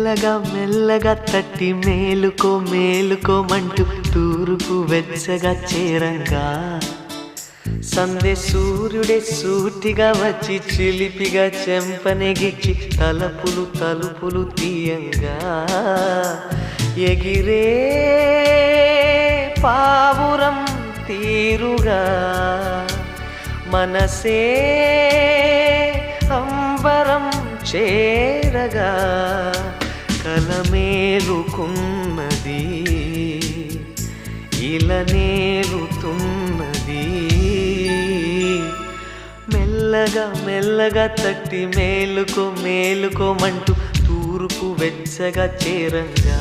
మెల్లగా మెల్లగా తట్టి మేలుకో మేలుకోమంటూ తూర్పు వెచ్చగా చేరంగా సందే సూర్యుడే సూటిగా వచ్చి చిలిపిగా చెంపనెగిచ్చి తలుపులు తలుపులు తీయంగా ఎగిరే పావురం తీరుగా మనసే అంబరం చేరగా కలమేలుకున్నది ఇలనేలుతున్నది మెల్లగా మెల్లగా తట్టి మేలుకో మేలుకోమంటూ తూర్పు వెచ్చగా చేరంగా